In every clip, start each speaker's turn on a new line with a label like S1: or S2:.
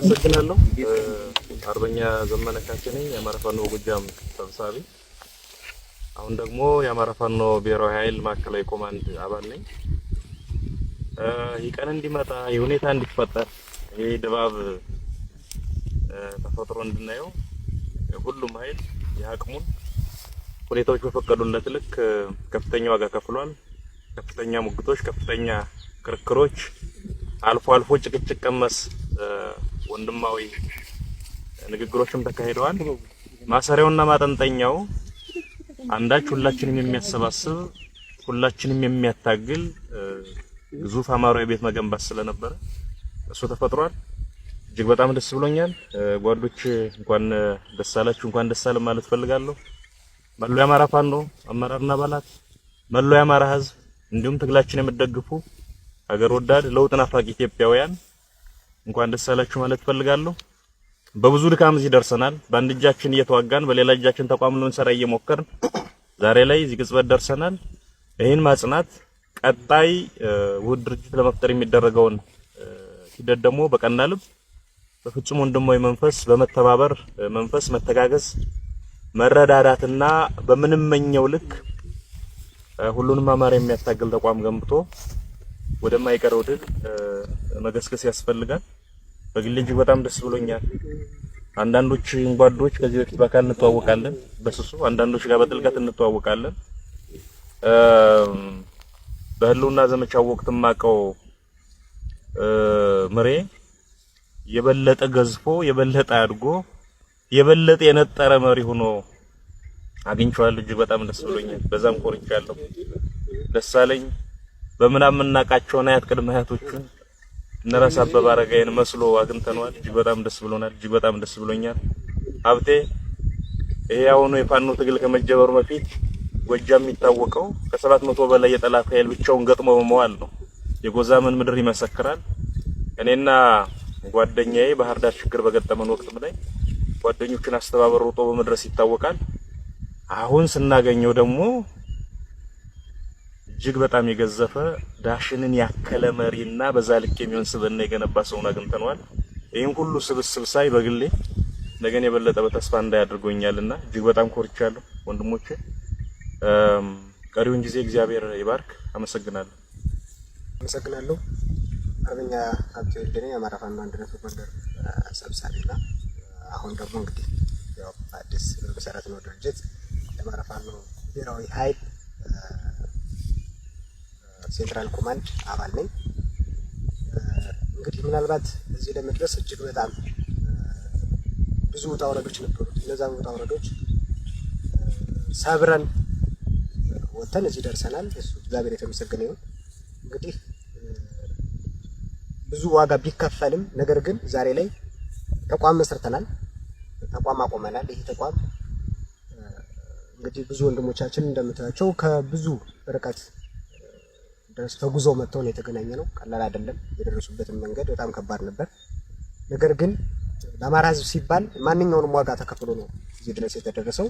S1: አመሰግናለሁ። አርበኛ ዘመነ ካሴ ነኝ፣ የአማራ ፋኖ ጎጃም ሰብሳቢ። አሁን ደግሞ የአማራ ፋኖ ብሔራዊ ኃይል ማዕከላዊ ኮማንድ አባል ነኝ። ይህ ቀን እንዲመጣ የሁኔታ እንዲፈጠር ይሄ ድባብ ተፈጥሮ እንድናየው ሁሉም ኃይል የአቅሙን ሁኔታዎች በፈቀዱለት ልክ ከፍተኛ ዋጋ ከፍሏል። ከፍተኛ ሙግቶች፣ ከፍተኛ ክርክሮች፣ አልፎ አልፎ ጭቅጭቅ ቀመስ ወንድማዊ ንግግሮችም ተካሂደዋል። ማሰሪያውና ማጠንጠኛው አንዳች ሁላችንም የሚያሰባስብ ሁላችንም የሚያታግል ግዙፍ አማራዊ ቤት መገንባት ስለነበረ እሱ ተፈጥሯል። እጅግ በጣም ደስ ብሎኛል። ጓዶች እንኳን ደስ አላችሁ፣ እንኳን ደስ አለን ማለት ፈልጋለሁ። መላው የአማራ ፋኖ አመራርና አባላት፣ መላው የአማራ ሕዝብ እንዲሁም ትግላችን የምትደግፉ ሀገር ወዳድ ለውጥ ናፋቂ ኢትዮጵያውያን እንኳን ደስ አላችሁ ማለት ፈልጋለሁ። በብዙ ድካም እዚህ ደርሰናል። በአንድ እጃችን እየተዋጋን በሌላ እጃችን ተቋም ልንሰራ እየሞከርን ዛሬ ላይ እዚህ ቅጽበት ደርሰናል። ይህን ማጽናት ቀጣይ ውህድ ድርጅት ለመፍጠር የሚደረገውን ሂደት ደግሞ በቀና ልብ በፍጹም ወንድማዊ መንፈስ በመተባበር መንፈስ መተጋገዝ መረዳዳትና በምንመኘው ልክ ሁሉንም አማራ የሚያታግል ተቋም ገንብቶ ወደማይቀረው ድል መገስገስ ያስፈልጋል። በግሌ እጅግ በጣም ደስ ብሎኛል። አንዳንዶች ጓዶች ከዚህ በፊት በአካል እንተዋወቃለን በስሱ፣ አንዳንዶች ጋር በጥልቀት እንተዋወቃለን። በህልውና ዘመቻው ወቅት ማቀው ምሬ የበለጠ ገዝፎ የበለጠ አድጎ የበለጠ የነጠረ መሪ ሆኖ አግኝቼዋለሁ። እጅግ በጣም ደስ ብሎኛል። በዛም ኮርቻለሁ። ደሳለኝ በምናምን እናቃቸውና አያት ቅድመ አያቶቹን እነራስ አበበ አረጋይን መስሎ አግኝተነዋል። እጅግ በጣም ደስ ብሎናል። እጅግ በጣም ደስ ብሎኛል። ሀብቴ ይሄ አሁን የፋኖ ትግል ከመጀመሩ በፊት ጎጃም የሚታወቀው ከ700 በላይ የጠላት ኃይል ብቻውን ገጥሞ በመዋል ነው። የጎዛመን ምድር ይመሰክራል። እኔና ጓደኛዬ ባህር ዳር ችግር በገጠመን ወቅት ላይ ጓደኞችን አስተባብሮ ሮጦ በመድረስ ይታወቃል። አሁን ስናገኘው ደግሞ እጅግ በጣም የገዘፈ ዳሽንን ያከለ መሪና በዛ ልክ የሚሆን ስብዕና የገነባ ሰውን አግኝተነዋል። ይሄን ሁሉ ስብስብ ሳይ በግሌ ነገን የበለጠ በተስፋ እንዳያደርጎኛልና እጅግ በጣም ኮርቻለሁ ወንድሞቼ። ቀሪውን ጊዜ እግዚአብሔር ይባርክ። አመሰግናለሁ።
S2: አመሰግናለሁ። አርበኛ ሀብቴ ወልዴ የአማራ ፋኖ አንድነት ጎንደር ሰብሳቢና አሁን ደግሞ እንግዲህ ያው አዲስ መሰረት ነው ድርጅት የአማራ ፋኖ ብሔራዊ ኃይል ሴንትራል ኮማንድ አባል ነኝ። እንግዲህ ምናልባት እዚህ ለመድረስ እጅግ በጣም ብዙ ውጣ ውረዶች ነበሩ። እነዛም ውጣ ውረዶች ሰብረን ወተን እዚህ ደርሰናል። እሱ እግዚአብሔር የተመሰገነ ይሁን። እንግዲህ ብዙ ዋጋ ቢከፈልም ነገር ግን ዛሬ ላይ ተቋም መስርተናል፣ ተቋም አቆመናል። ይሄ ተቋም እንግዲህ ብዙ ወንድሞቻችን እንደምታዩቸው ከብዙ ርቀት ድረስ ተጉዘው መጥተው ነው የተገናኘ ነው። ቀላል አይደለም። የደረሱበትን መንገድ በጣም ከባድ ነበር። ነገር ግን ለአማራ ሕዝብ ሲባል ማንኛውንም ዋጋ ተከፍሎ ነው እዚህ ድረስ የተደረሰው።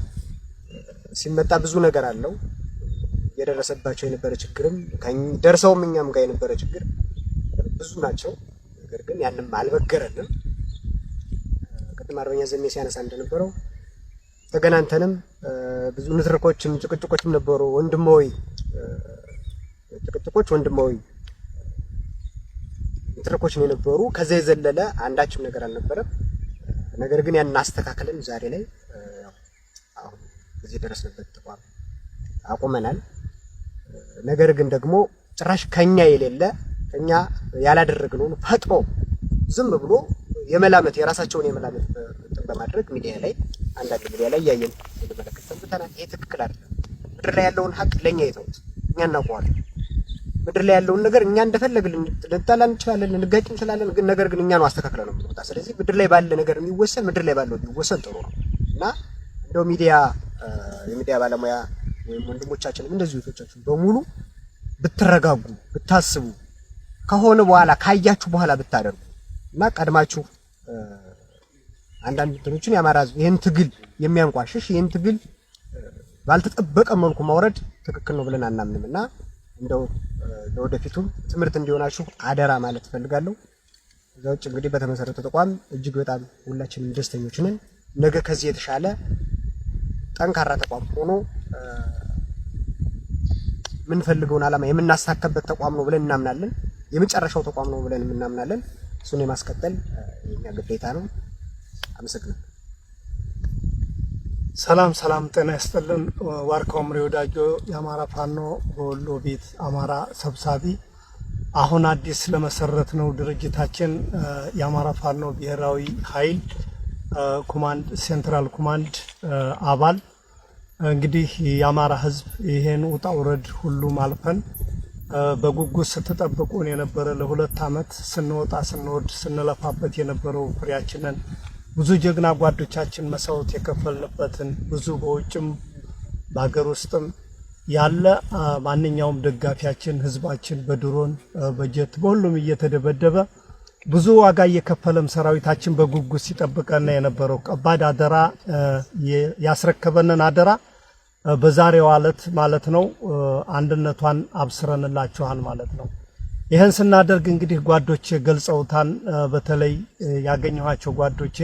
S2: ሲመጣ ብዙ ነገር አለው። የደረሰባቸው የነበረ ችግርም ደርሰውም እኛም ጋር የነበረ ችግር ብዙ ናቸው። ነገር ግን ያንም አልበገረንም። ቅድም አርበኛ ዘሜ ሲያነሳ እንደነበረው ተገናንተንም ብዙ ንትርኮችም ጭቅጭቆችም ነበሩ። ወንድማዊ ጭቅጭቆች፣ ወንድማዊ ንትርኮች ነው የነበሩ። ከዛ የዘለለ አንዳችም ነገር አልነበረም። ነገር ግን ያን አስተካክለን ዛሬ ላይ አሁን እዚህ ደረስንበት ተቋም አቁመናል። ነገር ግን ደግሞ ጭራሽ ከኛ የሌለ ከኛ ያላደረግነውን ፈጥሮ ዝም ብሎ የመላመት የራሳቸውን የመላመት በማድረግ ሚዲያ ላይ አንዳንድ ሚዲያ ላይ ያየን እንመለከት ሰምተናል። ይሄ ትክክል አይደለም። ምድር ላይ ያለውን ሀቅ ለኛ ይተውት፣ እኛ እናውቀዋለን። ምድር ላይ ያለውን ነገር እኛ እንደፈለግን ልንጣላ እንችላለን፣ ልንጋጭ እንችላለን። ግን ነገር ግን እኛ ነው አስተካክለን ነው የምንወጣ። ስለዚህ ምድር ላይ ባለ ነገር የሚወሰን ምድር ላይ ባለው የሚወሰን ጥሩ ነው እና እንደው ሚዲያ የሚዲያ ባለሙያ ወይም ወንድሞቻችንም እንደዚህ እህቶቻችን በሙሉ ብትረጋጉ ብታስቡ ከሆነ በኋላ ካያችሁ በኋላ ብታደርጉ እና ቀድማችሁ አንዳንድ እንትኖችን የአማራ ሕዝብ ይሄን ትግል የሚያንቋሽሽ ይሄን ትግል ባልተጠበቀ መልኩ ማውረድ ትክክል ነው ብለን አናምንም እና እንደው ለወደፊቱም ትምህርት እንዲሆናችሁ አደራ ማለት ፈልጋለሁ። ዘውጭ እንግዲህ በተመሰረተ ተቋም እጅግ በጣም ሁላችንም ደስተኞች ነን። ነገ ከዚህ የተሻለ ጠንካራ ተቋም ሆኖ ምን ፈልገውን ዓላማ የምናሳካበት ተቋም ነው ብለን እናምናለን። የመጨረሻው ተቋም ነው ብለን እናምናለን። እሱን የማስቀጠል የኛ ግዴታ ነው። አመሰግናለሁ።
S3: ሰላም ጤና ይስጥልን። ዋርካው ምሬ ወዳጆ የአማራ ፋኖ በወሎ ቤት አማራ ሰብሳቢ አሁን አዲስ ለመሰረት ነው ድርጅታችን የአማራ ፋኖ ብሔራዊ ኃይል ኮማንድ ሴንትራል ኮማንድ አባል እንግዲህ የአማራ ህዝብ ይሄን ውጣ ውረድ ሁሉ ማልፈን በጉጉት ስትጠብቁን የነበረ ለሁለት አመት ስንወጣ ስንወድ ስንለፋበት የነበረው ፍሬያችንን ብዙ ጀግና ጓዶቻችን መስዋዕት የከፈልንበትን ብዙ በውጭም በአገር ውስጥም ያለ ማንኛውም ደጋፊያችን ህዝባችን በድሮን በጀት በሁሉም እየተደበደበ ብዙ ዋጋ እየከፈለም ሰራዊታችን በጉጉት ሲጠብቀና የነበረው ከባድ አደራ ያስረከበንን አደራ በዛሬው ዕለት ማለት ነው አንድነቷን አብስረንላችኋል ማለት ነው። ይሄን ስናደርግ እንግዲህ ጓዶቼ ገልጸውታን በተለይ ያገኘኋቸው ጓዶቼ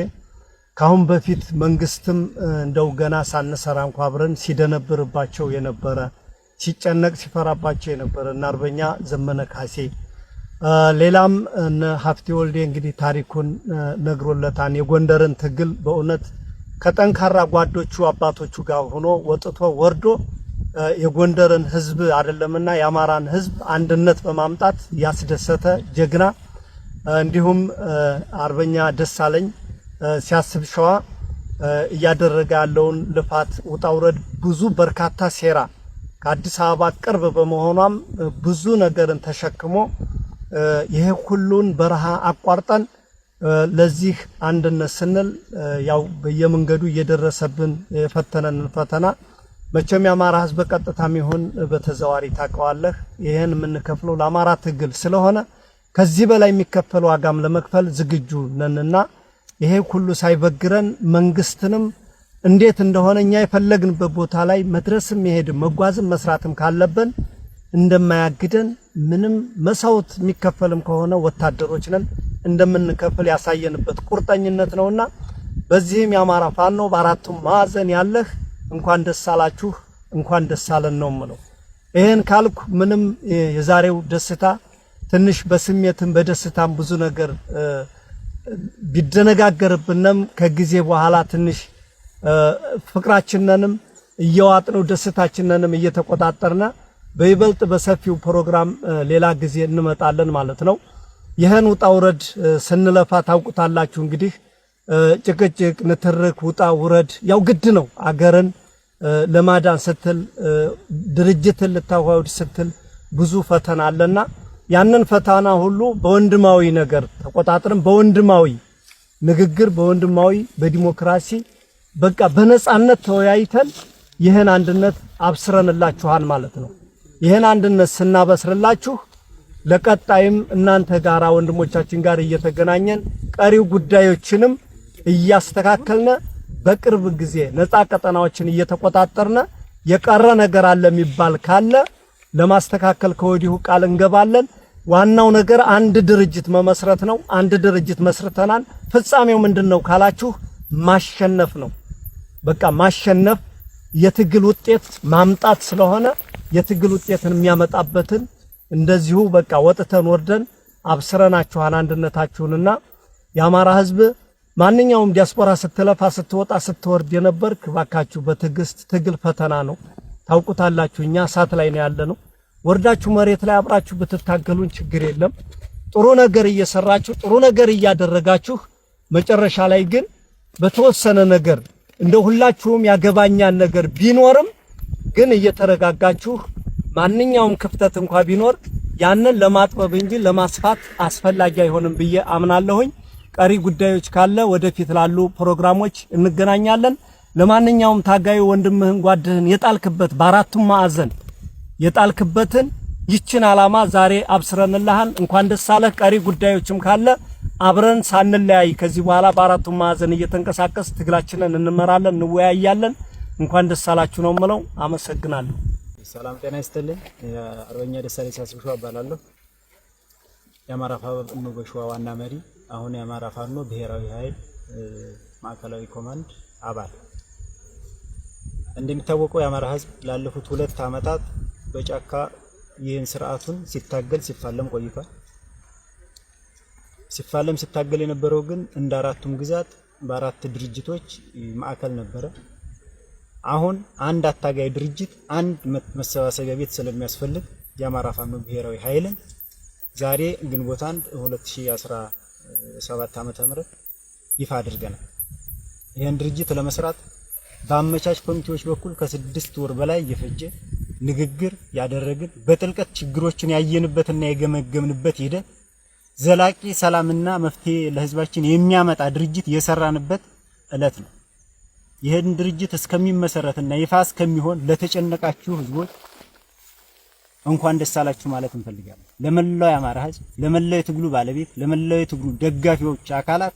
S3: ካሁን በፊት መንግስትም እንደው ገና ሳንሰራ እንኳን አብረን ሲደነብርባቸው የነበረ ሲጨነቅ ሲፈራባቸው የነበረ እና አርበኛ ዘመነ ካሴ ሌላም እነ ሀፍቴ ወልዴ እንግዲህ ታሪኩን ነግሮለታን የጎንደርን ትግል በእውነት ከጠንካራ ጓዶቹ አባቶቹ ጋር ሆኖ ወጥቶ ወርዶ የጎንደርን ህዝብ አይደለምና የአማራን ህዝብ አንድነት በማምጣት ያስደሰተ ጀግና እንዲሁም አርበኛ ደሳለኝ ሲያስብ ሸዋ እያደረገ ያለውን ልፋት ውጣውረድ ብዙ በርካታ ሴራ ከአዲስ አበባ ቅርብ በመሆኗም ብዙ ነገርን ተሸክሞ ይሄ ሁሉን በረሃ አቋርጠን ለዚህ አንድነት ስንል ያው በየመንገዱ እየደረሰብን የፈተነን ፈተና መቼም የአማራ ህዝብ በቀጥታም ይሁን በተዘዋሪ ታቀዋለህ ይሄን የምንከፍለው ለአማራ ትግል ስለሆነ ከዚህ በላይ የሚከፈል ዋጋም ለመክፈል ዝግጁ ነንና ይሄ ሁሉ ሳይበግረን መንግስትንም እንዴት እንደሆነኛ የፈለግንበት ቦታ ላይ መድረስም መሄድ መጓዝም መስራትም ካለበን እንደማያግደን ምንም መስዋዕት የሚከፈልም ከሆነ ወታደሮች ነን እንደምንከፍል ያሳየንበት ቁርጠኝነት ነውና በዚህም የአማራ ፋኖ በአራቱም ማዕዘን ያለህ እንኳን ደስ አላችሁ እንኳን ደስ አለን ነው ማለት። ይሄን ካልኩ ምንም የዛሬው ደስታ ትንሽ በስሜትም በደስታም ብዙ ነገር ቢደነጋገርብንም ከጊዜ በኋላ ትንሽ ፍቅራችንንም እየዋጥነው ደስታችንንም እየተቆጣጠርና በይበልጥ በሰፊው ፕሮግራም ሌላ ጊዜ እንመጣለን ማለት ነው። ይሄን ውጣ ውረድ ስንለፋ ታውቁታላችሁ እንግዲህ ጭቅጭቅ ንትርክ ውጣ ውረድ ያው ግድ ነው። አገርን ለማዳን ስትል ድርጅትን ልታዋውድ ስትል ብዙ ፈተና አለና ያንን ፈተና ሁሉ በወንድማዊ ነገር ተቆጣጥረን በወንድማዊ ንግግር በወንድማዊ በዲሞክራሲ በቃ በነጻነት ተወያይተን ይሄን አንድነት አብስረንላችኋል ማለት ነው። ይሄን አንድነት ስናበስርላችሁ ለቀጣይም እናንተ ጋራ ወንድሞቻችን ጋር እየተገናኘን ቀሪው ጉዳዮችንም እያስተካከልነ በቅርብ ጊዜ ነፃ ቀጠናዎችን እየተቆጣጠርነ የቀረ ነገር አለ የሚባል ካለ ለማስተካከል ከወዲሁ ቃል እንገባለን። ዋናው ነገር አንድ ድርጅት መመስረት ነው። አንድ ድርጅት መስርተናል። ፍጻሜው ምንድነው ካላችሁ ማሸነፍ ነው። በቃ ማሸነፍ የትግል ውጤት ማምጣት ስለሆነ የትግል ውጤትን የሚያመጣበትን እንደዚሁ በቃ ወጥተን ወርደን አብስረናችኋል አንድነታችሁንና የአማራ ህዝብ ማንኛውም ዲያስፖራ ስትለፋ ስትወጣ ስትወርድ የነበርክ ባካችሁ በትግስት ትግል ፈተና ነው ታውቁታላችሁ። እኛ እሳት ላይ ነው ያለነው። ወርዳችሁ መሬት ላይ አብራችሁ ብትታገሉን ችግር የለም። ጥሩ ነገር እየሰራችሁ ጥሩ ነገር እያደረጋችሁ መጨረሻ ላይ ግን በተወሰነ ነገር እንደ ሁላችሁም ያገባኛል ነገር ቢኖርም ግን እየተረጋጋችሁ ማንኛውም ክፍተት እንኳን ቢኖር ያንን ለማጥበብ እንጂ ለማስፋት አስፈላጊ አይሆንም ብዬ አምናለሁኝ። ቀሪ ጉዳዮች ካለ ወደፊት ላሉ ፕሮግራሞች እንገናኛለን። ለማንኛውም ታጋዩ ወንድምህን ጓድህን የጣልክበት በአራቱም ማዕዘን የጣልክበትን ይችን ዓላማ ዛሬ አብስረንልሃል። እንኳን ደስ አለህ። ቀሪ ጉዳዮችም ካለ አብረን ሳንለያይ ከዚህ በኋላ በአራቱም ማዕዘን እየተንቀሳቀስ ትግላችንን እንመራለን፣ እንወያያለን። እንኳን ደስ አላችሁ ነው የምለው። አመሰግናለሁ።
S4: ሰላም ጤና ይስጥልኝ። አርበኛ ደሳለኝ ሲያስብ ሸዋ እባላለሁ። የአማራ ፋኖ በሸዋ ዋና መሪ አሁን የአማራ ፋኖ ብሔራዊ ኃይል ማዕከላዊ ኮማንድ አባል። እንደሚታወቀው የአማራ ህዝብ ላለፉት 2 ዓመታት በጫካ ይህን ስርዓቱን ሲታገል ሲፋለም ቆይቷል። ሲታገል የነበረው ግን እንደ አራቱም ግዛት በአራት ድርጅቶች ማዕከል ነበረ። አሁን አንድ አታጋይ ድርጅት አንድ መሰባሰቢያ ቤት ስለሚያስፈልግ የአማራ ፋኖ ብሔራዊ ኃይልን ዛሬ ግንቦት 1 2017 ዓ.ም ይፋ አድርገናል። ይህን ድርጅት ለመስራት በአመቻች ኮሚቴዎች በኩል ከ6 ወር በላይ የፈጀ ንግግር ያደረግን በጥልቀት ችግሮችን ያየንበትና የገመገምንበት ሂደት ዘላቂ ሰላምና መፍትሄ ለህዝባችን የሚያመጣ ድርጅት የሰራንበት እለት ነው። ይሄን ድርጅት እስከሚመሰረትና ይፋ እስከሚሆን ለተጨነቃችሁ ህዝቦች እንኳን ደስ አላችሁ ማለት እንፈልጋለን። ለመላው የአማራ ህዝብ፣ ለመላው የትግሉ ባለቤት፣ ለመላው የትግሉ ደጋፊዎች አካላት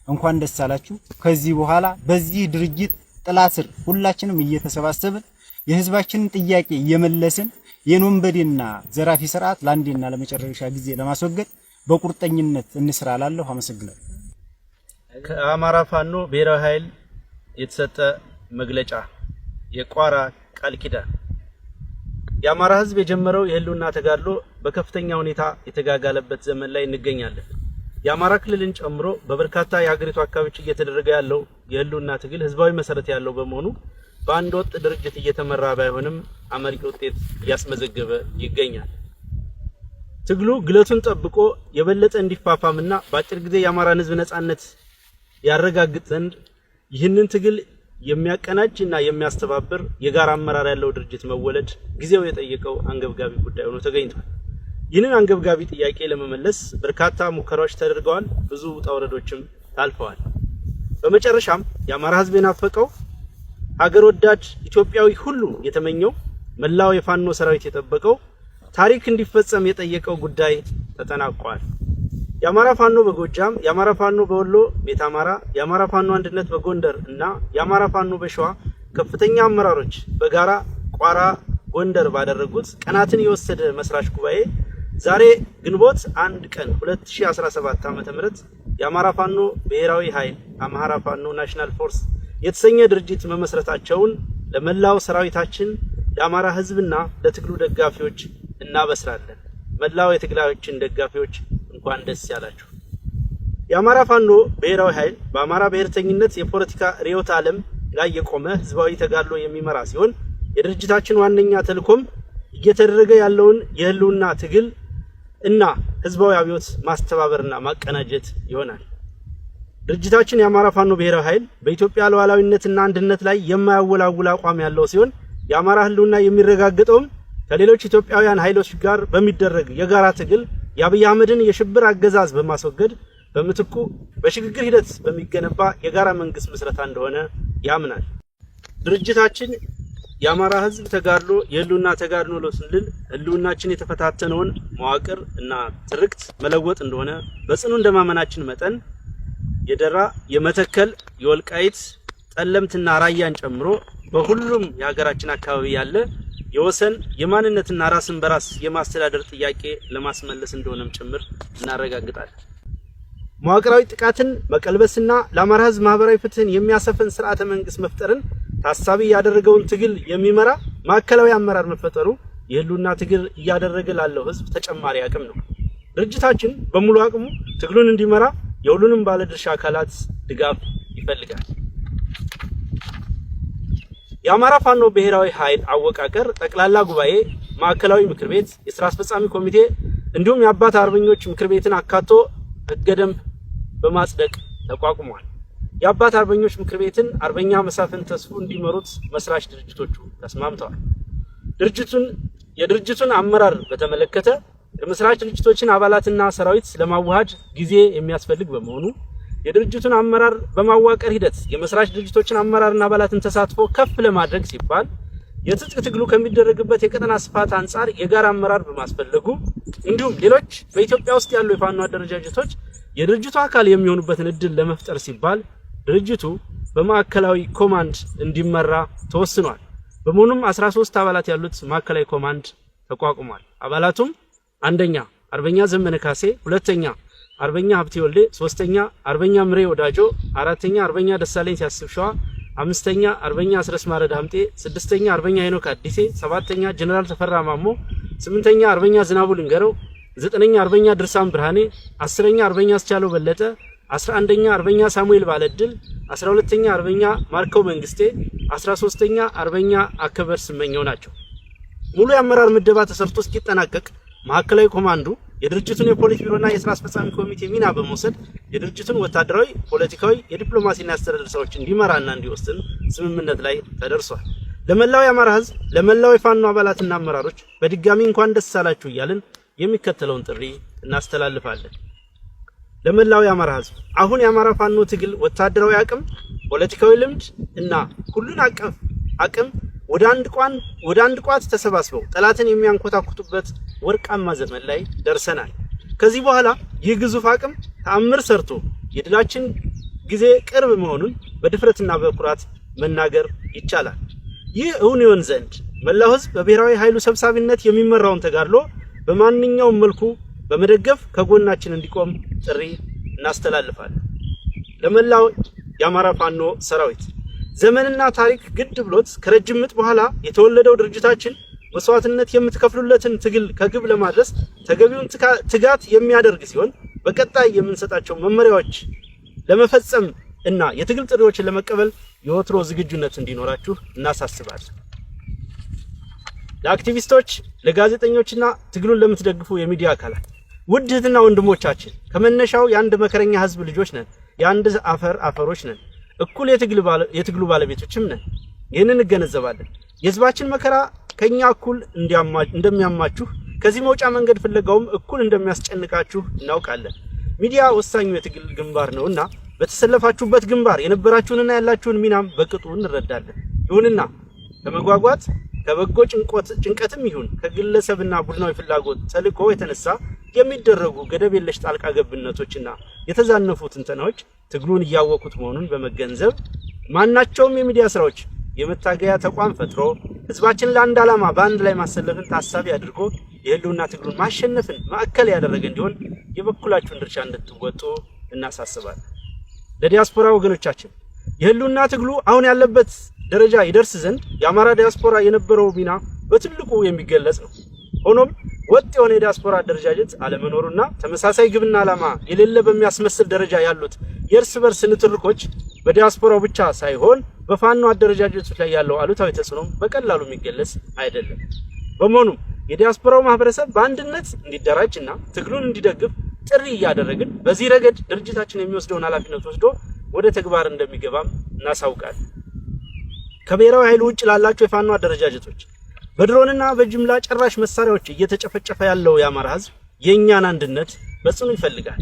S4: እንኳን ደስ አላችሁ። ከዚህ በኋላ በዚህ ድርጅት ጥላ ስር ሁላችንም እየተሰባሰብን የህዝባችንን ጥያቄ እየመለስን የወንበዴና ዘራፊ ስርዓት ለአንዴና ለመጨረሻ ጊዜ ለማስወገድ በቁርጠኝነት እንስራላለሁ። አመሰግናለሁ።
S5: ከአማራ ፋኖ ብሔራዊ ኃይል የተሰጠ መግለጫ የቋራ ቃል ኪዳን። የአማራ ህዝብ የጀመረው የህልውና ተጋድሎ በከፍተኛ ሁኔታ የተጋጋለበት ዘመን ላይ እንገኛለን። የአማራ ክልልን ጨምሮ በበርካታ የሀገሪቱ አካባቢዎች እየተደረገ ያለው የህልውና ትግል ህዝባዊ መሰረት ያለው በመሆኑ በአንድ ወጥ ድርጅት እየተመራ ባይሆንም አመርቂ ውጤት እያስመዘገበ ይገኛል። ትግሉ ግለቱን ጠብቆ የበለጠ እንዲፋፋምና በአጭር ጊዜ የአማራን ህዝብ ነጻነት ያረጋግጥ ዘንድ ይህንን ትግል የሚያቀናጅና የሚያስተባብር የጋራ አመራር ያለው ድርጅት መወለድ ጊዜው የጠየቀው አንገብጋቢ ጉዳይ ሆኖ ተገኝቷል። ይህንን አንገብጋቢ ጥያቄ ለመመለስ በርካታ ሙከራዎች ተደርገዋል። ብዙ ውጣ ውረዶችም ታልፈዋል። በመጨረሻም የአማራ ህዝብ የናፈቀው ሀገር ወዳድ ኢትዮጵያዊ ሁሉ የተመኘው መላው የፋኖ ሰራዊት የጠበቀው ታሪክ እንዲፈጸም የጠየቀው ጉዳይ ተጠናቋል። የአማራ ፋኖ በጎጃም፣ የአማራ ፋኖ በወሎ ቤት አማራ፣ የአማራ ፋኖ አንድነት በጎንደር እና የአማራ ፋኖ በሸዋ ከፍተኛ አመራሮች በጋራ ቋራ ጎንደር ባደረጉት ቀናትን የወሰደ መስራች ጉባኤ ዛሬ ግንቦት 1 ቀን 2017 ዓ.ም የአማራ ፋኖ ብሔራዊ ኃይል አማራ ፋኖ ናሽናል ፎርስ የተሰኘ ድርጅት መመስረታቸውን ለመላው ሰራዊታችን ለአማራ ህዝብና ለትግሉ ደጋፊዎች እናበስራለን። መላው የትግላችን ደጋፊዎች እንኳን ደስ ያላችሁ። የአማራ ፋኖ ብሔራዊ ኃይል በአማራ ብሔርተኝነት የፖለቲካ ርዕዮተ ዓለም ላይ የቆመ ህዝባዊ ተጋድሎ የሚመራ ሲሆን የድርጅታችን ዋነኛ ተልዕኮም እየተደረገ ያለውን የህልውና ትግል እና ህዝባዊ አብዮት ማስተባበርና ማቀናጀት ይሆናል። ድርጅታችን የአማራ ፋኖ ብሔራዊ ኃይል በኢትዮጵያ ሉዓላዊነትና አንድነት ላይ የማያወላውል አቋም ያለው ሲሆን የአማራ ህልውና የሚረጋገጠውም ከሌሎች ኢትዮጵያውያን ኃይሎች ጋር በሚደረግ የጋራ ትግል የአብይ አህመድን የሽብር አገዛዝ በማስወገድ በምትኩ በሽግግር ሂደት በሚገነባ የጋራ መንግስት ምስረታ እንደሆነ ያምናል። ድርጅታችን የአማራ ህዝብ ተጋድሎ የህልውና ተጋድሎ ነው ስንል ህልውናችን የተፈታተነውን መዋቅር እና ትርክት መለወጥ እንደሆነ በጽኑ እንደማመናችን መጠን የደራ፣ የመተከል፣ የወልቃይት፣ ጠለምትና ራያን ጨምሮ በሁሉም የሀገራችን አካባቢ ያለ የወሰን የማንነትና ራስን በራስ የማስተዳደር ጥያቄ ለማስመለስ እንደሆነም ጭምር እናረጋግጣለን። መዋቅራዊ ጥቃትን መቀልበስና ለአማራ ህዝብ ማህበራዊ ፍትህን የሚያሰፍን ስርዓተ መንግስት መፍጠርን ታሳቢ ያደረገውን ትግል የሚመራ ማዕከላዊ አመራር መፈጠሩ የህልውና ትግል እያደረገ ላለው ህዝብ ተጨማሪ አቅም ነው። ድርጅታችን በሙሉ አቅሙ ትግሉን እንዲመራ የሁሉንም ባለድርሻ አካላት ድጋፍ ይፈልጋል። የአማራ ፋኖ ብሔራዊ ኃይል አወቃቀር ጠቅላላ ጉባኤ፣ ማዕከላዊ ምክር ቤት፣ የሥራ አስፈጻሚ ኮሚቴ እንዲሁም የአባት አርበኞች ምክር ቤትን አካቶ ህገ ደንብ በማጽደቅ ተቋቁሟል። የአባት አርበኞች ምክር ቤትን አርበኛ መሳፍንት ተስፉ እንዲመሩት መስራች ድርጅቶቹ ተስማምተዋል። የድርጅቱን አመራር በተመለከተ የመስራች ድርጅቶችን አባላትና ሰራዊት ለማዋሃድ ጊዜ የሚያስፈልግ በመሆኑ የድርጅቱን አመራር በማዋቀር ሂደት የመስራች ድርጅቶችን አመራርና አባላትን ተሳትፎ ከፍ ለማድረግ ሲባል የትጥቅ ትግሉ ከሚደረግበት የቀጠና ስፋት አንጻር የጋራ አመራር በማስፈለጉ እንዲሁም ሌሎች በኢትዮጵያ ውስጥ ያሉ የፋኖ አደረጃጀቶች የድርጅቱ አካል የሚሆኑበትን እድል ለመፍጠር ሲባል ድርጅቱ በማዕከላዊ ኮማንድ እንዲመራ ተወስኗል። በመሆኑም 13 አባላት ያሉት ማዕከላዊ ኮማንድ ተቋቁሟል። አባላቱም አንደኛ አርበኛ ዘመነ ካሴ፣ ሁለተኛ አርበኛ ሀብቴ ወልዴ፣ ሶስተኛ አርበኛ ምሬ ወዳጆ፣ አራተኛ አርበኛ ደሳለኝ ሲያስብ ሸዋ፣ አምስተኛ አርበኛ አስረስ ማረ ዳምጤ፣ ስድስተኛ አርበኛ ሄኖክ አዲሴ፣ ሰባተኛ ጀነራል ተፈራ ማሞ፣ ስምንተኛ አርበኛ ዝናቡ ልንገረው፣ ዘጠነኛ አርበኛ ድርሳም ብርሃኔ፣ አስረኛ አርበኛ አስቻለው በለጠ፣ 11ኛ አርበኛ ሳሙኤል ባለድል፣ 12ኛ አርበኛ ማርከው መንግስቴ፣ 13ኛ አርበኛ አከበር ስመኘው ናቸው። ሙሉ የአመራር ምደባ ተሰርቶ እስኪጠናቀቅ ማዕከላዊ ኮማንዱ የድርጅቱን የፖሊስ ቢሮና የስራ አስፈጻሚ ኮሚቴ ሚና በመውሰድ የድርጅቱን ወታደራዊ፣ ፖለቲካዊ፣ የዲፕሎማሲና የአስተዳደር ስራዎች እንዲመራና እንዲወስን ስምምነት ላይ ተደርሷል። ለመላው የአማራ ህዝብ፣ ለመላው የፋኖ አባላትና አመራሮች በድጋሚ እንኳን ደስ አላችሁ እያልን የሚከተለውን ጥሪ እናስተላልፋለን። ለመላው የአማራ ህዝብ አሁን የአማራ ፋኖ ትግል ወታደራዊ አቅም፣ ፖለቲካዊ ልምድ እና ሁሉን አቀፍ አቅም ወደ አንድ ቋት ተሰባስበው ጠላትን የሚያንኮታኩቱበት ወርቃማ ዘመን ላይ ደርሰናል። ከዚህ በኋላ ይህ ግዙፍ አቅም ተአምር ሰርቶ የድላችን ጊዜ ቅርብ መሆኑን በድፍረትና በኩራት መናገር ይቻላል። ይህ እውን ይሆን ዘንድ መላው ህዝብ በብሔራዊ ኃይሉ ሰብሳቢነት የሚመራውን ተጋድሎ በማንኛውም መልኩ በመደገፍ ከጎናችን እንዲቆም ጥሪ እናስተላልፋለን። ለመላው የአማራ ፋኖ ሰራዊት ዘመንና ታሪክ ግድ ብሎት ከረጅም ምጥ በኋላ የተወለደው ድርጅታችን መስዋዕትነት የምትከፍሉለትን ትግል ከግብ ለማድረስ ተገቢውን ትጋት የሚያደርግ ሲሆን በቀጣይ የምንሰጣቸው መመሪያዎች ለመፈጸም እና የትግል ጥሪዎችን ለመቀበል የወትሮ ዝግጁነት እንዲኖራችሁ እናሳስባለን። ለአክቲቪስቶች፣ ለጋዜጠኞችና ትግሉን ለምትደግፉ የሚዲያ አካላት ውድ እህትና ወንድሞቻችን ከመነሻው የአንድ መከረኛ ህዝብ ልጆች ነን። የአንድ አፈር አፈሮች ነን። እኩል የትግሉ ባለቤቶችም ነን። ይህንን እንገነዘባለን። የህዝባችን መከራ ከኛ እኩል እንደሚያማችሁ፣ ከዚህ መውጫ መንገድ ፍለጋውም እኩል እንደሚያስጨንቃችሁ እናውቃለን። ሚዲያ ወሳኙ የትግል ግንባር ነውና በተሰለፋችሁበት ግንባር የነበራችሁንና ያላችሁን ሚናም በቅጡ እንረዳለን። ይሁንና ከመጓጓት ከበጎ ጭንቀትም ይሁን ከግለሰብና ቡድናዊ ፍላጎት ተልዕኮ የተነሳ የሚደረጉ ገደብ የለሽ ጣልቃ ገብነቶችና የተዛነፉ ትንተናዎች ትግሉን እያወቁት መሆኑን በመገንዘብ ማናቸውም የሚዲያ ስራዎች የመታገያ ተቋም ፈጥሮ ህዝባችን ለአንድ ዓላማ በአንድ ላይ ማሰለፍን ታሳቢ አድርጎ የህልውና ትግሉን ማሸነፍን ማዕከል ያደረገ እንዲሆን የበኩላችሁን ድርሻ እንድትወጡ እናሳስባለን። ለዲያስፖራ ወገኖቻችን የህልውና ትግሉ አሁን ያለበት ደረጃ ይደርስ ዘንድ የአማራ ዲያስፖራ የነበረው ሚና በትልቁ የሚገለጽ ነው። ሆኖም ወጥ የሆነ የዲያስፖራ አደረጃጀት አለመኖሩና ተመሳሳይ ግብና ዓላማ የሌለ በሚያስመስል ደረጃ ያሉት የእርስ በርስ ንትርኮች በዲያስፖራው ብቻ ሳይሆን በፋኖ አደረጃጀቶች ላይ ያለው አሉታዊ ተጽዕኖ በቀላሉ የሚገለጽ አይደለም። በመሆኑም የዲያስፖራው ማህበረሰብ በአንድነት እንዲደራጅና ትግሉን እንዲደግፍ ጥሪ እያደረግን በዚህ ረገድ ድርጅታችን የሚወስደውን ኃላፊነት ወስዶ ወደ ተግባር እንደሚገባም እናሳውቃለን። ከብሔራዊ ኃይሉ ውጭ ላላቸው የፋኖ አደረጃጀቶች በድሮንና በጅምላ ጨራሽ መሳሪያዎች እየተጨፈጨፈ ያለው የአማራ ህዝብ የኛን አንድነት በጽኑ ይፈልጋል።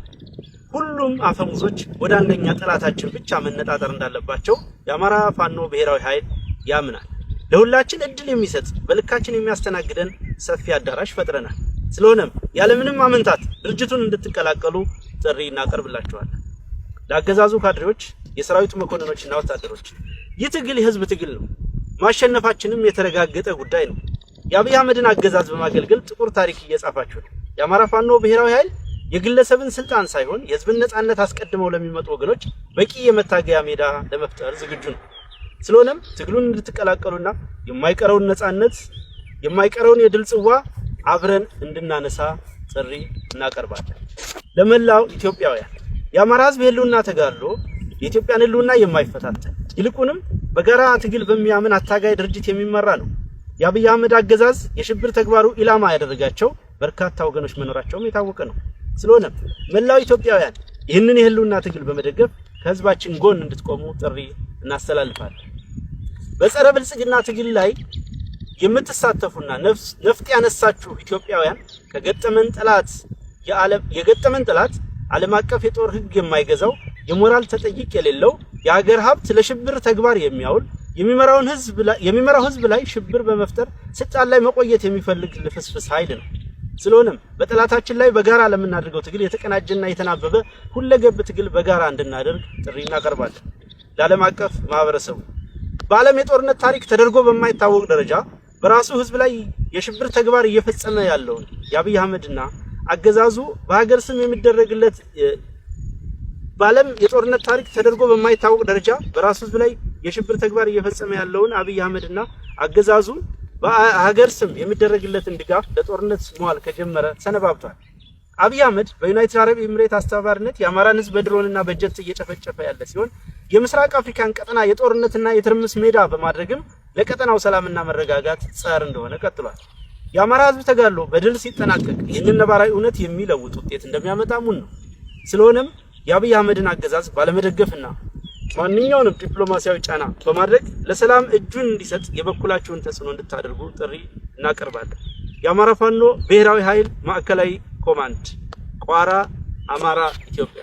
S5: ሁሉም አፈሙዞች ወደ አንደኛ ጠላታችን ብቻ መነጣጠር እንዳለባቸው የአማራ ፋኖ ብሔራዊ ኃይል ያምናል። ለሁላችን እድል የሚሰጥ በልካችን የሚያስተናግደን ሰፊ አዳራሽ ፈጥረናል። ስለሆነም ያለምንም አመንታት ድርጅቱን እንድትቀላቀሉ ጥሪ እናቀርብላችኋለን። ለአገዛዙ ካድሬዎች፣ የሰራዊቱ መኮንኖችና ወታደሮች ይህ ትግል የህዝብ ትግል ነው። ማሸነፋችንም የተረጋገጠ ጉዳይ ነው። የአብይ አህመድን አገዛዝ በማገልገል ጥቁር ታሪክ እየጻፋችሁ ነው። የአማራ ፋኖ ብሔራዊ ኃይል የግለሰብን ስልጣን ሳይሆን የህዝብን ነጻነት አስቀድመው ለሚመጡ ወገኖች በቂ የመታገያ ሜዳ ለመፍጠር ዝግጁ ነው። ስለሆነም ትግሉን እንድትቀላቀሉና የማይቀረውን ነጻነት የማይቀረውን የድል ጽዋ አብረን እንድናነሳ ጥሪ እናቀርባለን። ለመላው ኢትዮጵያውያን የአማራ ህዝብ ህልውና ተጋድሎ የኢትዮጵያን ህልውና የማይፈታተን ይልቁንም በጋራ ትግል በሚያምን አታጋይ ድርጅት የሚመራ ነው። የአብይ አህመድ አገዛዝ የሽብር ተግባሩ ኢላማ ያደረጋቸው በርካታ ወገኖች መኖራቸውም የታወቀ ነው። ስለሆነም መላው ኢትዮጵያውያን ይህንን የህልውና ትግል በመደገፍ ከህዝባችን ጎን እንድትቆሙ ጥሪ እናስተላልፋለን። በጸረ ብልጽግና ትግል ላይ የምትሳተፉና ነፍጥ ያነሳችሁ ኢትዮጵያውያን የገጠመን ጠላት ዓለም አቀፍ የጦር ህግ የማይገዛው የሞራል ተጠይቅ የሌለው የሀገር ሀብት ለሽብር ተግባር የሚያውል የሚመራው ህዝብ ላይ ሽብር በመፍጠር ስልጣን ላይ መቆየት የሚፈልግ ልፍስፍስ ኃይል ነው። ስለሆነም በጠላታችን ላይ በጋራ ለምናደርገው ትግል የተቀናጀና የተናበበ ሁለገብ ትግል በጋራ እንድናደርግ ጥሪ እናቀርባለን። ለዓለም አቀፍ ማህበረሰቡ በዓለም የጦርነት ታሪክ ተደርጎ በማይታወቅ ደረጃ በራሱ ህዝብ ላይ የሽብር ተግባር እየፈጸመ ያለውን የአብይ አህመድና አገዛዙ በሀገር ስም የሚደረግለት ባለም የጦርነት ታሪክ ተደርጎ በማይታወቅ ደረጃ በራሱ ህዝብ ላይ የሽብር ተግባር እየፈጸመ ያለውን አብይ አህመድና አገዛዙ በሀገር ስም የሚደረግለትን ድጋፍ ለጦርነት መዋል ከጀመረ ሰነባብቷል። አብይ አህመድ በዩናይትድ አረብ ኤሚሬት አስተባባሪነት የአማራን ህዝብ በድሮንና በጀት እየጨፈጨፈ ያለ ሲሆን የምስራቅ አፍሪካን ቀጠና የጦርነትና የትርምስ ሜዳ በማድረግም ለቀጠናው ሰላምና መረጋጋት ጸር እንደሆነ ቀጥሏል። የአማራ ህዝብ ተጋድሎ በድል ሲጠናቀቅ ይህንን ነባራዊ እውነት የሚለውጥ ውጤት እንደሚያመጣ ሙን ነው። ስለሆነም የአብይ አህመድን አገዛዝ ባለመደገፍና ማንኛውንም ዲፕሎማሲያዊ ጫና በማድረግ ለሰላም እጁን እንዲሰጥ የበኩላችሁን ተጽዕኖ እንድታደርጉ ጥሪ እናቀርባለን። የአማራ ፋኖ ብሔራዊ ኃይል ማዕከላዊ ኮማንድ ቋራ፣ አማራ፣ ኢትዮጵያ